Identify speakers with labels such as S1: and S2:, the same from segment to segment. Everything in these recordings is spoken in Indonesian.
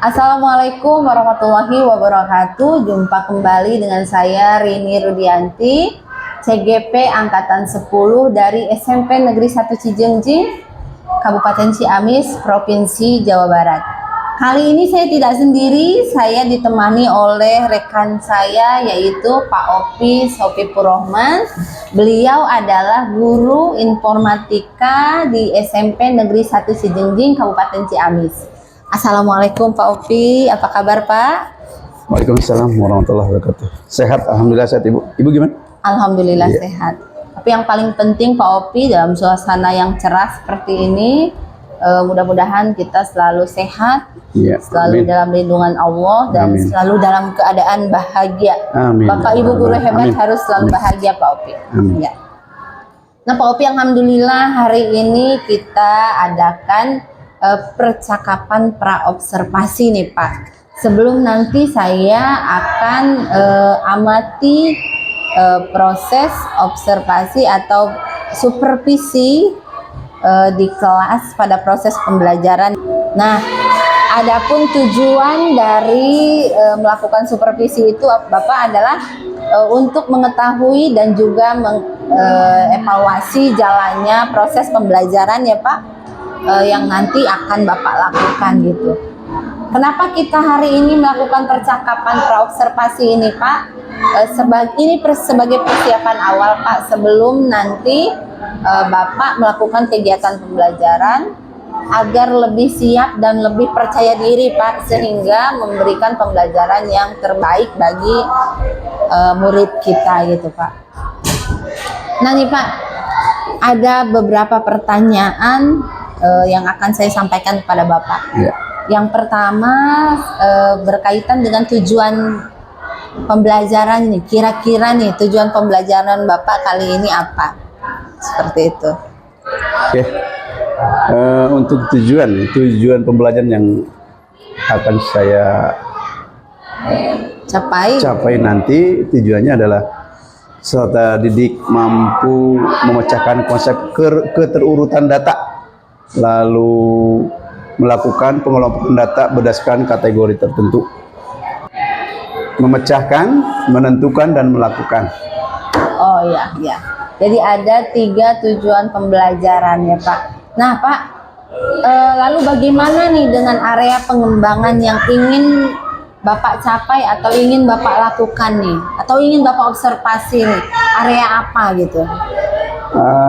S1: Assalamualaikum warahmatullahi wabarakatuh. Jumpa kembali dengan saya Rini Rudianti, CGP Angkatan 10 dari SMP Negeri 1 Cijengjing, Kabupaten Ciamis, Provinsi Jawa Barat. Kali ini saya tidak sendiri, saya ditemani oleh rekan saya yaitu Pak Opi Sofipurohman. Beliau adalah guru informatika di SMP Negeri 1 Cijengjing, Kabupaten Ciamis. Assalamualaikum Pak Opi, apa kabar Pak?
S2: Waalaikumsalam warahmatullahi wabarakatuh. Sehat, alhamdulillah sehat Ibu. Ibu gimana?
S1: Alhamdulillah sehat. Tapi yang paling penting Pak Opi, dalam suasana yang cerah seperti ini, mudah-mudahan kita selalu sehat, selalu dalam lindungan Allah, dan selalu dalam keadaan bahagia. Bapak Ibu guru hebat harus selalu bahagia Pak Opi. Ya. Nah Pak Opi, alhamdulillah hari ini kita adakan percakapan praobservasi nih Pak. Sebelum nanti saya akan amati proses observasi atau supervisi di kelas pada proses pembelajaran. Nah, adapun tujuan dari melakukan supervisi itu Bapak adalah untuk mengetahui dan juga mengevaluasi jalannya proses pembelajaran ya Pak, yang nanti akan Bapak lakukan gitu. Kenapa kita hari ini melakukan percakapan praobservasi ini Pak? Ini sebagai persiapan awal Pak, sebelum nanti Bapak melakukan kegiatan pembelajaran agar lebih siap dan lebih percaya diri Pak, sehingga memberikan pembelajaran yang terbaik bagi murid kita gitu Pak. Nah nih Pak, ada beberapa pertanyaan yang akan saya sampaikan kepada Bapak. Yang pertama berkaitan dengan tujuan pembelajaran nih. Kira-kira nih tujuan pembelajaran Bapak kali ini apa? Seperti itu.
S2: Oke. Untuk tujuan pembelajaran yang akan saya capai nanti, tujuannya adalah peserta didik mampu memecahkan konsep keterurutan data, lalu melakukan pengelompokan data berdasarkan kategori tertentu, memecahkan, menentukan, dan melakukan.
S1: Oh ya, ya. Jadi ada 3 tujuan pembelajaran ya Pak. Nah Pak, lalu bagaimana nih dengan area pengembangan yang ingin Bapak capai atau ingin Bapak lakukan nih, atau ingin Bapak observasi nih, area apa gitu?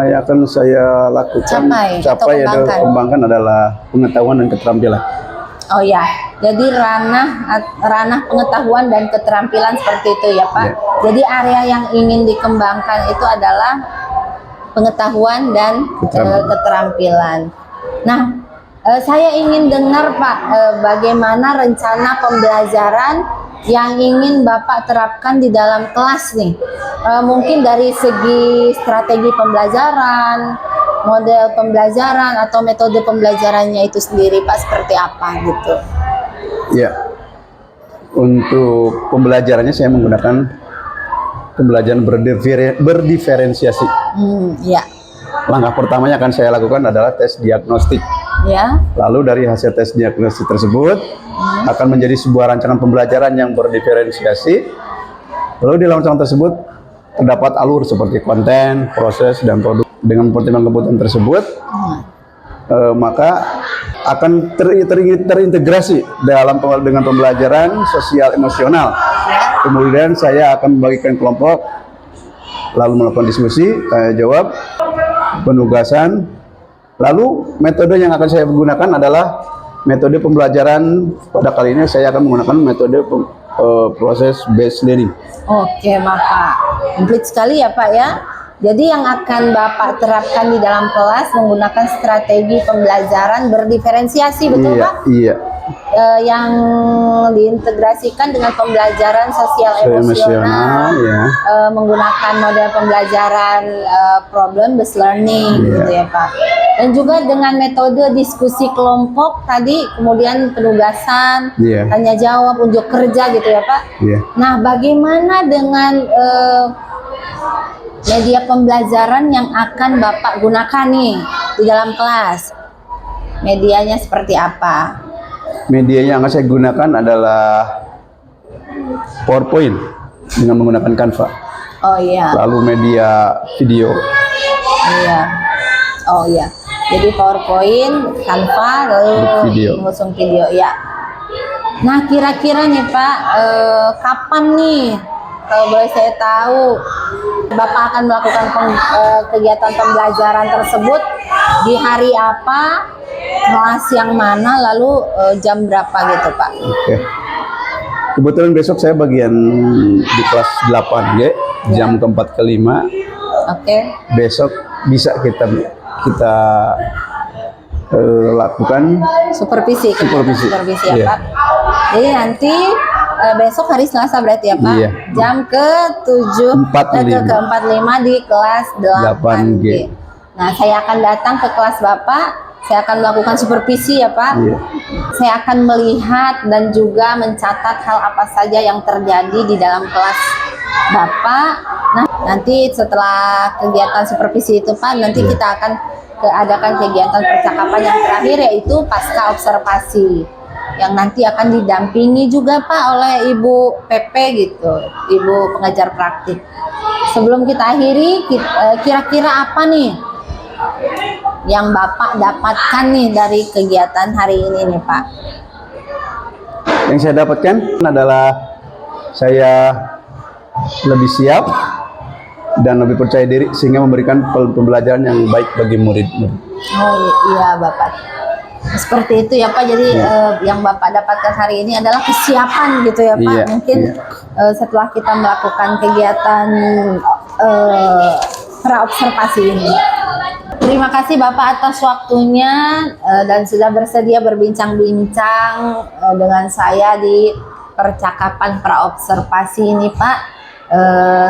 S2: Yang akan saya lakukan, capai atau kembangkan adalah pengetahuan dan keterampilan.
S1: Oh ya, jadi ranah pengetahuan dan keterampilan seperti itu ya Pak. Jadi area yang ingin dikembangkan itu adalah pengetahuan dan keterampilan. Nah, saya ingin dengar Pak, bagaimana rencana pembelajaran yang ingin Bapak terapkan di dalam kelas nih. Mungkin dari segi strategi pembelajaran, model pembelajaran, atau metode pembelajarannya itu sendiri Pak, seperti apa gitu.
S2: Ya, untuk pembelajarannya saya menggunakan pembelajaran berdiferensiasi.
S1: Ya.
S2: Langkah pertamanya akan saya lakukan adalah tes diagnostik.
S1: Ya.
S2: Lalu dari hasil tes diagnostik tersebut akan menjadi sebuah rancangan pembelajaran yang berdiferensiasi. Lalu di dalam rancangan tersebut terdapat alur seperti konten, proses, dan produk. Dengan pertimbangan kebutuhan tersebut, maka akan terintegrasi dengan pembelajaran sosial emosional. Kemudian saya akan membagikan kelompok, lalu melakukan diskusi, tanya jawab, penugasan. Lalu metode yang akan saya gunakan adalah metode pembelajaran. Pada kali ini saya akan menggunakan metode proses based learning. Oke
S1: Bapak, komplit sekali ya Pak ya. Jadi yang akan Bapak terapkan di dalam kelas menggunakan strategi pembelajaran berdiferensiasi, betul Pak?
S2: Iya.
S1: Yang diintegrasikan dengan pembelajaran sosial emosional, menggunakan model pembelajaran problem based learning, gitu ya Pak. Dan juga dengan metode diskusi kelompok tadi, kemudian penugasan, tanya jawab, unjuk kerja, gitu ya Pak. Nah, bagaimana dengan media pembelajaran yang akan Bapak gunakan nih di dalam kelas? Medianya seperti apa?
S2: Media yang akan saya gunakan adalah PowerPoint dengan menggunakan Canva.
S1: Oh iya.
S2: Lalu media video.
S1: Iya. Oh iya. Jadi PowerPoint, Canva, lalu
S2: Video.
S1: mengusung video ya. Nah, kira-kira nih Pak, kapan nih kalau boleh saya tahu Bapak akan melakukan kegiatan pembelajaran tersebut, di hari apa, kelas yang mana, lalu jam berapa gitu Pak?
S2: Oke. Kebetulan besok saya bagian di kelas 8G, jam keempat ke 5.
S1: Oke.
S2: Besok bisa kita lakukan
S1: Supervisi ya
S2: Iya.
S1: Pak. Jadi nanti besok hari Selasa berarti ya Pak,
S2: Iya.
S1: jam ke-7 ke-45 di kelas 8G. Nah, saya akan datang ke kelas Bapak, saya akan melakukan supervisi ya Pak.
S2: Iya.
S1: Saya akan melihat dan juga mencatat hal apa saja yang terjadi di dalam kelas Bapak. Nah, nanti setelah kegiatan supervisi itu Pak, nanti kita akan adakan kegiatan percakapan yang terakhir, yaitu pasca observasi, yang nanti akan didampingi juga Pak oleh Ibu PP gitu, Ibu pengajar praktik. Sebelum kita akhiri, kira-kira apa nih yang Bapak dapatkan nih dari kegiatan hari ini nih Pak?
S2: Yang saya dapatkan adalah saya lebih siap dan lebih percaya diri sehingga memberikan pembelajaran yang baik bagi murid-murid.
S1: Oh iya Bapak, seperti itu ya Pak. Jadi yang Bapak dapatkan hari ini adalah kesiapan gitu ya Pak.
S2: Iya,
S1: Mungkin setelah kita melakukan kegiatan praobservasi ini. Terima kasih Bapak atas waktunya dan sudah bersedia berbincang-bincang dengan saya di percakapan praobservasi ini Pak.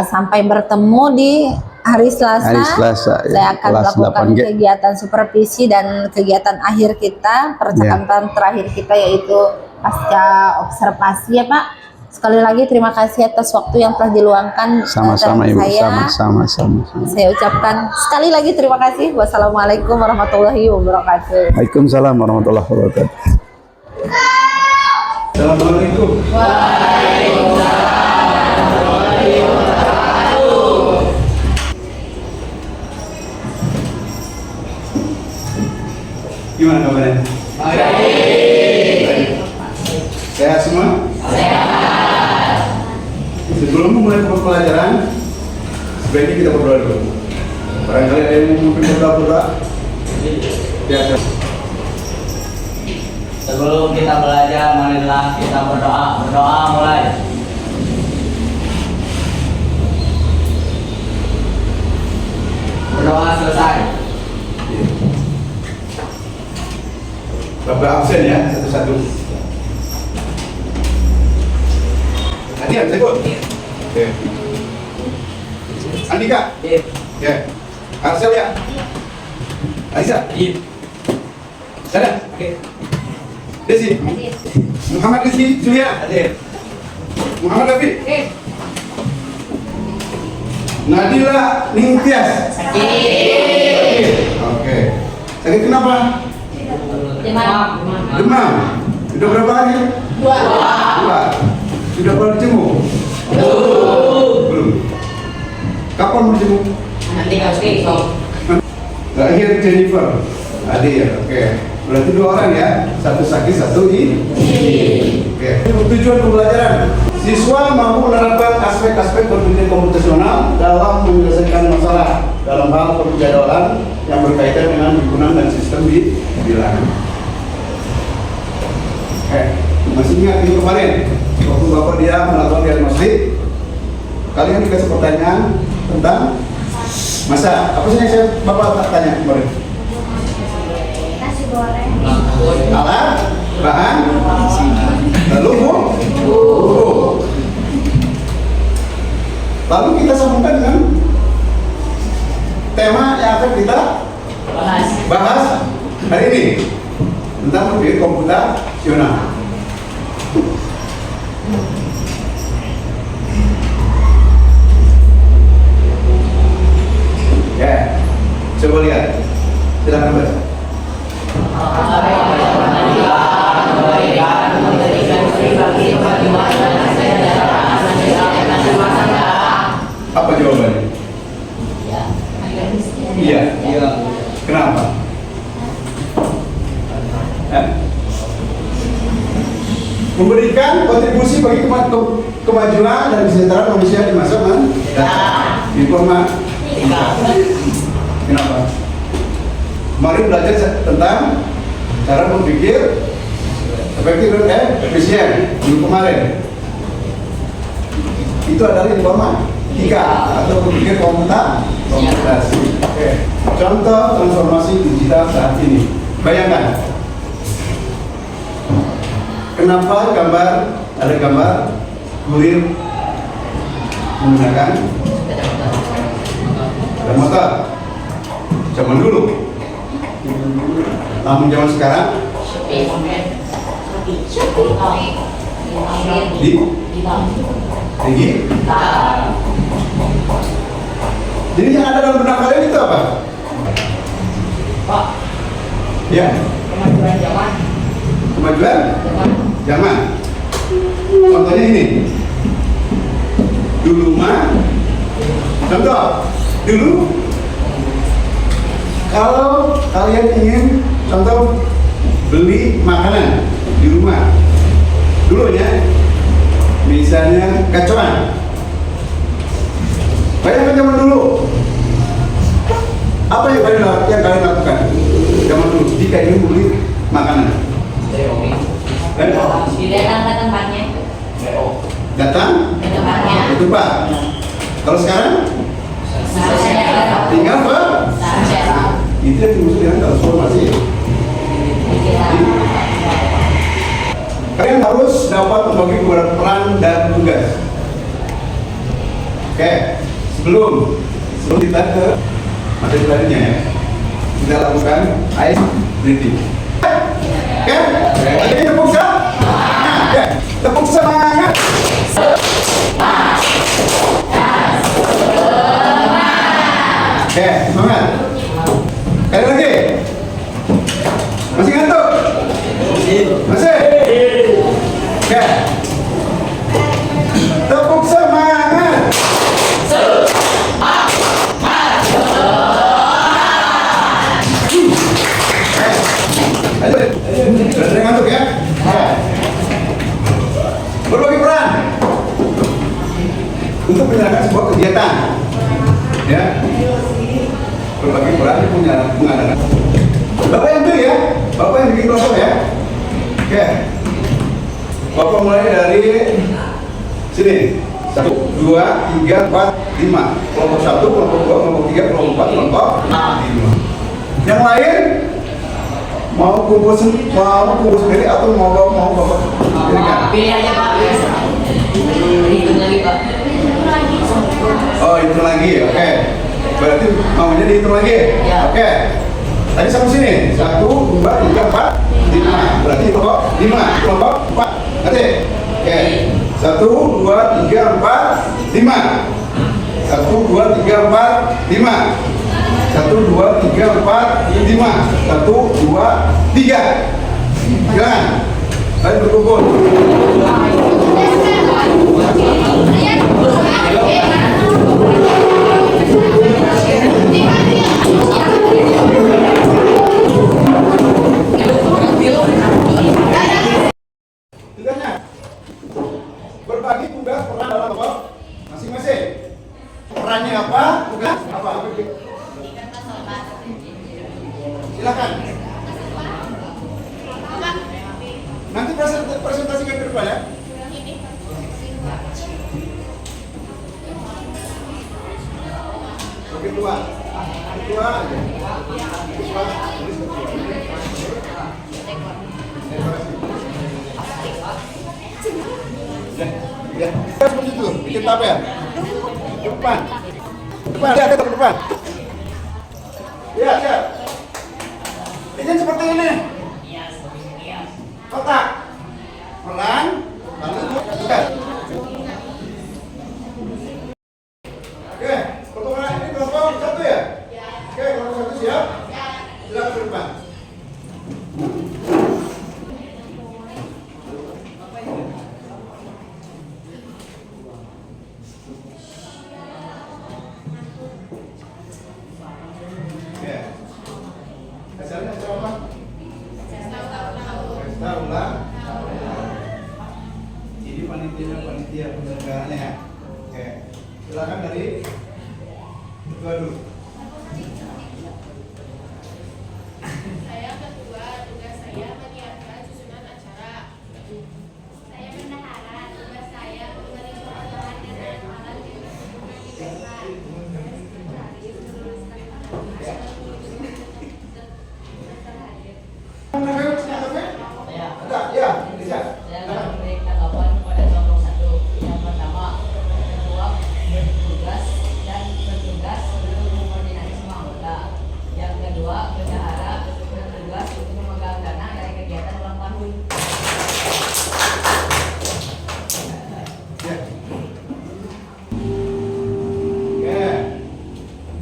S1: Sampai bertemu di hari Selasa. Saya akan melakukan kegiatan supervisi dan kegiatan akhir kita, percakapan terakhir kita, yaitu pasca observasi ya Pak. Sekali lagi terima kasih atas waktu yang telah diluangkan
S2: sama-sama Ibu. Sama-sama.
S1: Saya ucapkan sekali lagi terima kasih. Wassalamualaikum warahmatullahi wabarakatuh.
S2: Waalaikumsalam warahmatullahi wabarakatuh. Assalamualaikum. Waalaikumsalam. Gimana kabarnya? Baik. Sehat semua? Sehat. Sebelum memulai pembelajaran, sebaiknya kita berdoa dulu. Barangkali ada yang mungkin berdoa. Ya.
S3: Sebelum kita belajar, marilah kita berdoa. Berdoa mulai. Berdoa selesai.
S2: Bapak absen ya, satu-satu. Adian, saya buat. Oke. Andika. Ya. Arsel ya. Aisyah. Sana. Oke. Desi. Muhammad Rizki Julia. Muhammad David. Nadila Ningtyas. Oke. Sakit kenapa? Demam. Sudah berapa hari? 2. Sudah pernah dijenguk? Belum. Kapan mau dijenguk?
S3: Nanti harus besok.
S2: Terakhir Jennifer. Adik ya, oke. Berarti 2 orang ya. Satu sakit, satu di. Oke. Tujuan pembelajaran. Siswa mampu menerapkan aspek-aspek berpikir komputasional dalam menyelesaikan masalah dalam hal penjadwalan yang berkaitan dengan himpunan dan sistem di bilangan. Masih ingat ini kemarin waktu Bapak dia melakukan diagnostik, kalian dikasih pertanyaan tentang masa apa sih yang saya Bapak tanya kemarin?
S4: Nasi goreng.
S2: Alat, bahan, lalu bumbu. Lalu kita sambungkan dengan tema yang akan kita bahas hari ini tentang berpikir komputasional. Ya, coba lihat. Silakan baca. memberikan kontribusi bagi kemajuan dan kesejahteraan manusia di masa mendatang. Informasi. Kenapa? Kemarin belajar tentang cara berpikir efektif dan efisien. Minggu kemarin itu adalah informatika atau berpikir komputasi. Oke. Contoh transformasi digital saat ini. Bayangkan, kenapa ada gambar kurir menggunakan motor zaman dulu, namun zaman sekarang tinggi. Jadi yang ada dalam benak kalian itu apa?
S3: Pak,
S2: Ya,
S3: kemajuan zaman.
S2: kemajuan zaman. Contohnya ini. Dulu mah, contoh, dulu kalau kalian ingin contoh beli makanan di rumah, dulunya misalnya kacauan. Bayangkan zaman dulu, apa yang kalian lakukan zaman dulu jika ingin beli makanan?
S4: Datang ke tempatnya.
S2: Datang
S4: Ke tempatnya.
S2: ke tempat. Kalau sekarang tinggal ke itu yang dimaksud dengan transformasi. Kalian harus dapat membagi peran dan tugas. Oke, sebelum kita ke materi lainnya ya, kita lakukan ice breathing. Oke, ada yang tepuk semangat. Oke, tepuk semangat. Oke, semangat. Kali lagi. Masih ngantuk? Masih? Oke. Tepuk semangat. Ayo. Sudah ngantuk ya? Berbagi peran untuk menyelesaikan sebuah kegiatan. Ya. Berbagi peran mengadakan. Bapak yang beli ya, Bapak yang bikin kelompok ya. Oke. Bapak mulai dari sini. 1, 2, 3, 4, 5. Kelompok 1, kelompok 2, kelompok 3, kelompok 4, kelompok 5. Yang lain mau kumpul sendiri atau mau Bapak pilihkan?
S3: Pilih aja Pak. Hitung lagi Pak.
S2: Oh, hitung lagi. Oke. Berarti maunya dihitung lagi.
S3: Ya.
S2: Oke. Tadi sampai sini. 1, 2, 3, 4, 5. Berarti kelompok 5, kelompok 4. Nanti. Oke. 1, 2, 3, 4, 5. 1, 2, 3, 4, 5. 1, 2, 3, 4, 5. 1, 2, 3. Silakan. Ayo berkumpul. Tugasnya berbagi tugas peran dalam kelompok masing-masing. Perannya apa? Tugas apa? Silakan. Nanti presentasikan ke depan ya. Oke, dua aja. Ya, seperti itu. Bikin tabel. Depan. Lihat ke depan. Lihat. Ini seperti ini. Kotak. Pelan. Lalu tugas. Oke, pertemuan ini kelompok 1 ya? Oke, kelompok 1 siap? Silakan ke depan. Hasilnya apa? Pesta ulang ini panitia penyelenggaranya ya. Oke, silakan dari ketua dulu.
S5: Saya ketua, tugas saya menyiapkan susunan acara. Saya bendahara, tugas saya memberi pengetahuan dan alat yang dibutuhkan di desa.
S2: Ada, ya, bisa.
S3: Saya akan memberi tanggapan pada kelompok 1. Yang pertama, ketua bertugas dan bertugas untuk mengkoordinasi semua anggota. Yang kedua, bendahara bertugas untuk memegang dana dari kegiatan ulang tahun.
S2: Ya. Oke.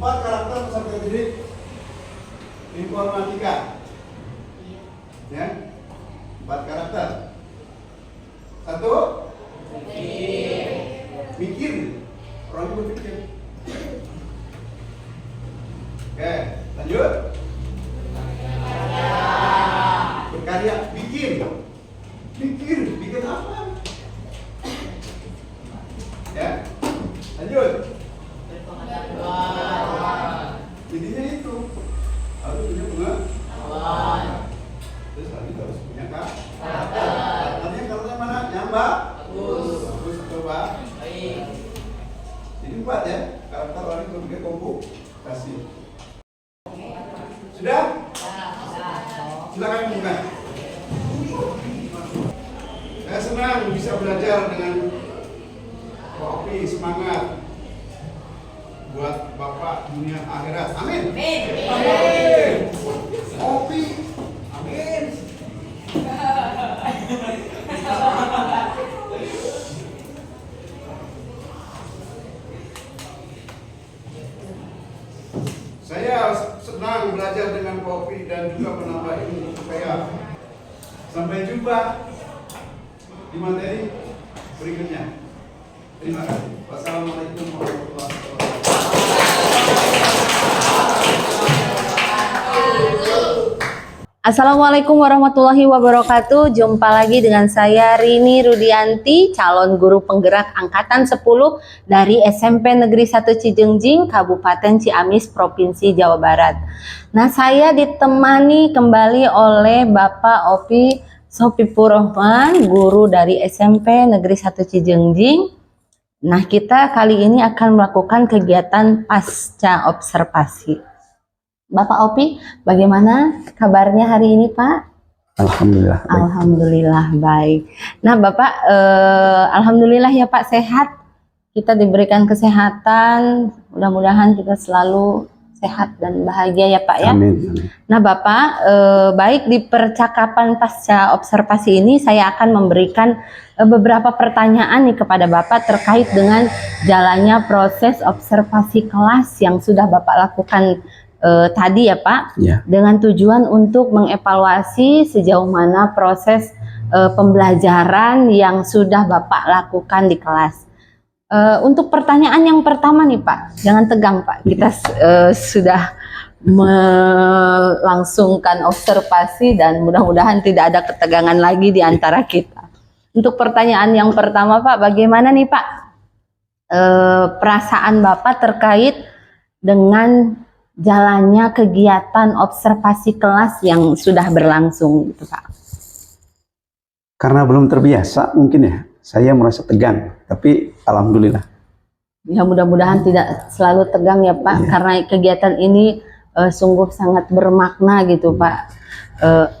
S2: 4 karakter peserta didik informatika. Ya. 4 karakter. 1. Mikir. Orang itu berpikir. Oke, lanjut. Berkarya, bikin. Bikin apa? Ya, lanjut. Intinya itu harus punya pengetahuan. Terus lagi harus punya karakter. Karakternya mana? Yang bagus, coba. Jadi 4 ya, karakter orang itu berbagai komputasi. Sudah? Silakan buka. Saya senang bisa belajar dengan Pak Opi, semangat buat Bapak dunia akhirat. Amin. Amin. Opi. Amin. Saya senang belajar dengan Pak Opi dan juga menambah ilmu supaya sampai jumpa di materi berikutnya. Terima kasih. Wassalamualaikum warahmatullahi wabarakatuh.
S1: Assalamualaikum warahmatullahi wabarakatuh. Jumpa lagi dengan saya Rini Rudianti, calon guru penggerak angkatan 10 dari SMP Negeri 1 Cijengjing, Kabupaten Ciamis, Provinsi Jawa Barat. Nah, saya ditemani kembali oleh Bapak Opi Sopipur Rahman, guru dari SMP Negeri 1 Cijengjing. Nah, kita kali ini akan melakukan kegiatan pasca observasi. Bapak Opi, bagaimana kabarnya hari ini, Pak?
S2: Alhamdulillah. Baik.
S1: Alhamdulillah baik. Nah, Bapak, alhamdulillah ya Pak, sehat. Kita diberikan kesehatan. Mudah-mudahan kita selalu sehat dan bahagia ya Pak ya.
S2: Amin.
S1: Nah, Bapak, baik di percakapan pasca observasi ini saya akan memberikan beberapa pertanyaan nih kepada Bapak terkait dengan jalannya proses observasi kelas yang sudah Bapak lakukan tadi ya Pak,
S2: Ya.
S1: dengan tujuan untuk mengevaluasi sejauh mana proses pembelajaran yang sudah Bapak lakukan di kelas. Untuk pertanyaan yang pertama nih Pak, jangan tegang Pak, kita sudah melangsungkan observasi dan mudah-mudahan tidak ada ketegangan lagi di antara kita. Untuk pertanyaan yang pertama Pak, bagaimana nih Pak perasaan Bapak terkait dengan jalannya kegiatan observasi kelas yang sudah berlangsung gitu Pak?
S2: Karena belum terbiasa mungkin ya, saya merasa tegang, tapi alhamdulillah.
S1: Ya, mudah-mudahan tidak selalu tegang ya Pak, karena kegiatan ini sungguh sangat bermakna gitu Pak.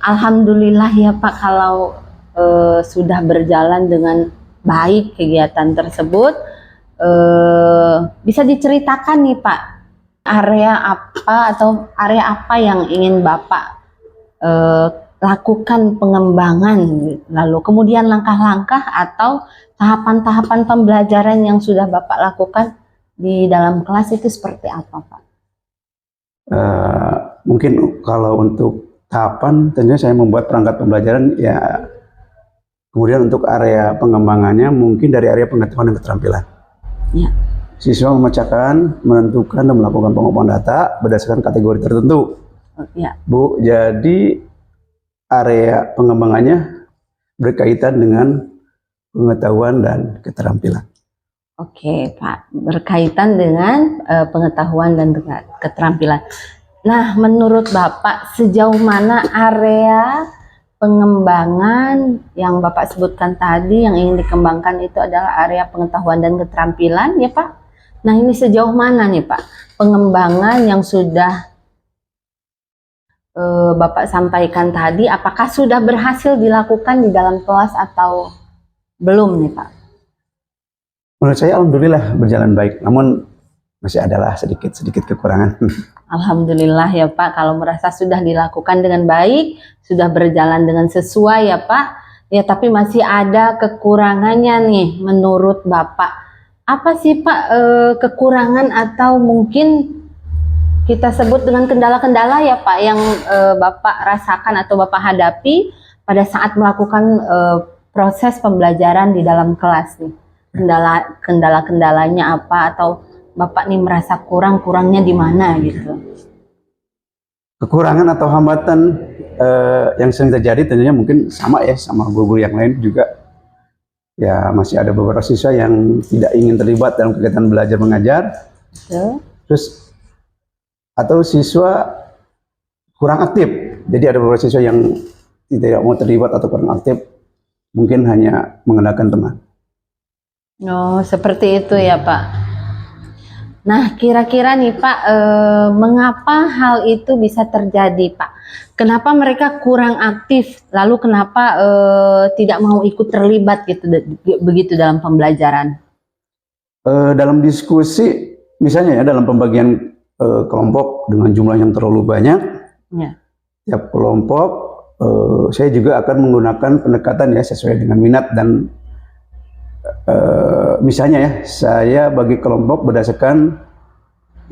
S1: Alhamdulillah ya Pak kalau sudah berjalan dengan baik kegiatan tersebut. Bisa diceritakan nih Pak, area apa yang ingin Bapak lakukan pengembangan, lalu kemudian langkah-langkah atau tahapan-tahapan pembelajaran yang sudah Bapak lakukan di dalam kelas itu seperti apa Pak?
S2: Mungkin kalau untuk tahapan tentunya saya membuat perangkat pembelajaran ya, kemudian untuk area pengembangannya mungkin dari area pengetahuan dan keterampilan
S1: Ya.
S2: siswa memecahkan, menentukan dan melakukan pengembangan data berdasarkan kategori tertentu
S1: Ya.
S2: Bu. Jadi area pengembangannya berkaitan dengan pengetahuan dan keterampilan.
S1: Oke, Pak, berkaitan dengan pengetahuan dan keterampilan. Nah, menurut Bapak sejauh mana area pengembangan yang Bapak sebutkan tadi yang ingin dikembangkan itu adalah area pengetahuan dan keterampilan ya Pak? Nah, ini sejauh mana nih Pak pengembangan yang sudah Bapak sampaikan tadi, apakah sudah berhasil dilakukan di dalam kelas atau belum nih Pak?
S2: Menurut saya alhamdulillah berjalan baik, namun masih adalah sedikit kekurangan.
S1: Alhamdulillah ya Pak, kalau merasa sudah dilakukan dengan baik, sudah berjalan dengan sesuai ya Pak, ya tapi masih ada kekurangannya nih menurut Bapak. Apa sih Pak kekurangan atau mungkin kita sebut dengan kendala-kendala ya Pak yang Bapak rasakan atau Bapak hadapi pada saat melakukan proses pembelajaran di dalam kelas nih? Kendala-kendalanya apa atau Bapak nih merasa kurangnya di mana gitu?
S2: Kekurangan atau hambatan yang sering terjadi tentunya mungkin sama ya sama guru-guru yang lain juga. Ya masih ada beberapa siswa yang tidak ingin terlibat dalam kegiatan belajar mengajar.
S1: Betul.
S2: Terus atau siswa kurang aktif. Jadi ada beberapa siswa yang tidak mau terlibat atau kurang aktif, mungkin hanya mengandalkan teman.
S1: Oh, seperti itu ya Pak. Nah, kira-kira nih Pak, mengapa hal itu bisa terjadi Pak? Kenapa mereka kurang aktif? Lalu kenapa tidak mau ikut terlibat gitu begitu dalam pembelajaran?
S2: Dalam diskusi, misalnya ya dalam pembagian kelompok dengan jumlah yang terlalu banyak,
S1: Ya.
S2: tiap kelompok saya juga akan menggunakan pendekatan ya sesuai dengan minat dan misalnya ya, saya bagi kelompok berdasarkan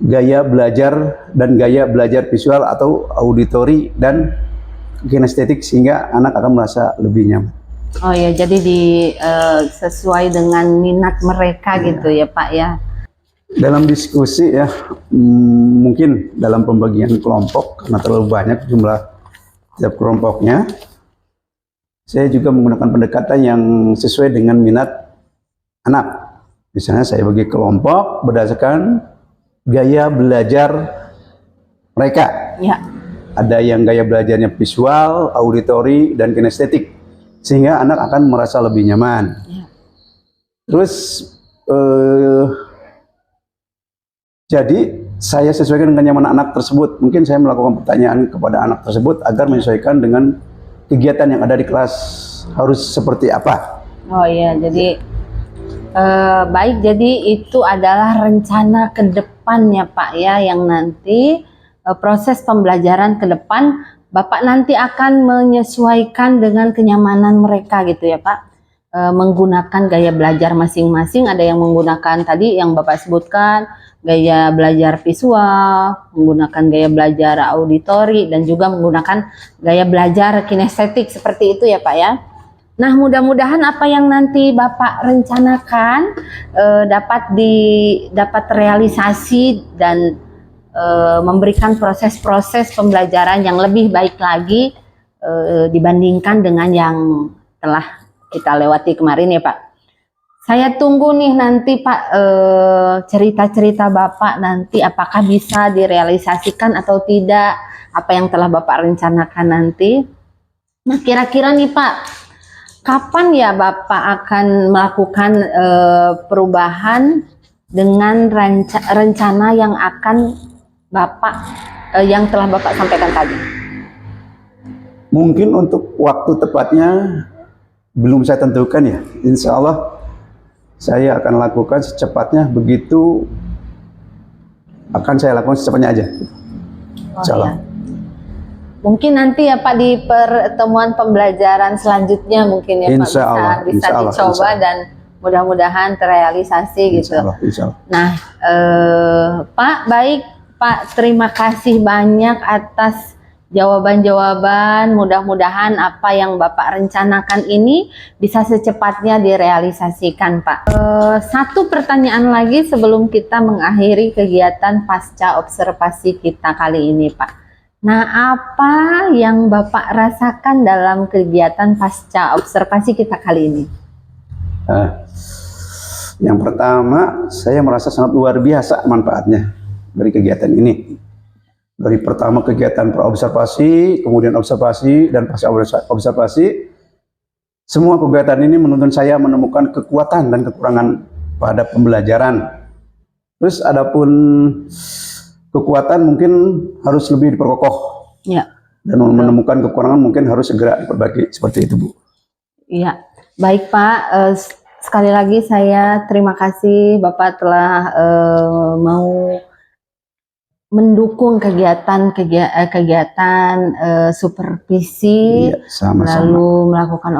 S2: gaya belajar dan gaya belajar visual atau auditori dan kinestetik sehingga anak akan merasa lebih nyaman.
S1: Oh ya, jadi sesuai dengan minat mereka gitu ya Pak ya.
S2: Dalam diskusi ya, mungkin dalam pembagian kelompok karena terlalu banyak jumlah tiap kelompoknya, saya juga menggunakan pendekatan yang sesuai dengan minat anak. Misalnya saya bagi kelompok berdasarkan gaya belajar mereka.
S1: Ya.
S2: Ada yang gaya belajarnya visual, auditori, dan kinestetik. Sehingga anak akan merasa lebih nyaman.
S1: Ya.
S2: Terus, jadi saya sesuaikan dengan nyaman anak tersebut. Mungkin saya melakukan pertanyaan kepada anak tersebut agar menyesuaikan dengan kegiatan yang ada di kelas. Harus seperti apa?
S1: Oh iya, jadi baik, jadi itu adalah rencana ke depan ya Pak ya, yang nanti proses pembelajaran ke depan Bapak nanti akan menyesuaikan dengan kenyamanan mereka gitu ya Pak, menggunakan gaya belajar masing-masing. Ada yang menggunakan tadi yang Bapak sebutkan gaya belajar visual, menggunakan gaya belajar auditori, dan juga menggunakan gaya belajar kinestetik seperti itu ya Pak ya. Nah, mudah-mudahan apa yang nanti Bapak rencanakan dapat realisasi dan memberikan proses-proses pembelajaran yang lebih baik lagi dibandingkan dengan yang telah kita lewati kemarin ya Pak. Saya tunggu nih nanti Pak cerita-cerita Bapak nanti apakah bisa direalisasikan atau tidak apa yang telah Bapak rencanakan nanti. Nah, kira-kira nih Pak, kapan ya Bapak akan melakukan perubahan dengan rencana yang akan Bapak yang telah Bapak sampaikan tadi?
S2: Mungkin untuk waktu tepatnya belum saya tentukan ya. Insya Allah saya akan lakukan secepatnya, begitu akan saya lakukan secepatnya aja. Insya Allah.
S1: Ya. Mungkin nanti ya Pak di pertemuan pembelajaran selanjutnya mungkin ya
S2: Insya
S1: Pak
S2: Allah,
S1: bisa
S2: insya Allah,
S1: dicoba
S2: insya Allah.
S1: Dan mudah-mudahan terrealisasi gitu.
S2: Insya Allah, insya Allah.
S1: Nah Pak, baik Pak, terima kasih banyak atas jawaban-jawaban. Mudah-mudahan apa yang Bapak rencanakan ini bisa secepatnya direalisasikan Pak. Satu pertanyaan lagi sebelum kita mengakhiri kegiatan pasca observasi kita kali ini Pak. Nah, apa yang Bapak rasakan dalam kegiatan pasca observasi kita kali ini?
S2: Yang pertama, saya merasa sangat luar biasa manfaatnya dari kegiatan ini. Dari pertama kegiatan praobservasi, kemudian observasi, dan pasca observasi, semua kegiatan ini menuntun saya menemukan kekuatan dan kekurangan pada pembelajaran. Terus adapun kekuatan mungkin harus lebih diperkokoh.
S1: Ya.
S2: Dan menemukan kekurangan mungkin harus segera diperbaiki, seperti itu, Bu.
S1: Iya, baik Pak. Sekali lagi saya terima kasih Bapak telah mau mendukung kegiatan supervisi,
S2: Iya, sama-sama.
S1: lalu melakukan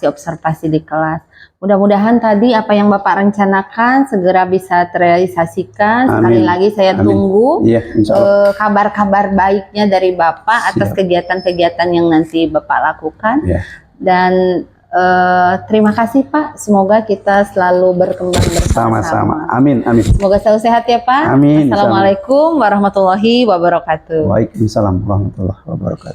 S1: observasi di kelas. Mudah-mudahan tadi apa yang Bapak rencanakan segera bisa terrealisasikan. Sekali
S2: Amin.
S1: lagi saya
S2: Amin.
S1: tunggu
S2: Iya, insya Allah.
S1: kabar-kabar baiknya dari Bapak atas
S2: Siap.
S1: kegiatan-kegiatan yang nanti Bapak lakukan.
S2: Iya.
S1: Dan terima kasih Pak. Semoga kita selalu berkembang bersama-sama.
S2: Sama-sama. Amin, amin.
S1: Semoga selalu sehat ya Pak.
S2: Amin.
S1: Assalamualaikum warahmatullahi wabarakatuh.
S2: Waalaikumsalam warahmatullahi wabarakatuh.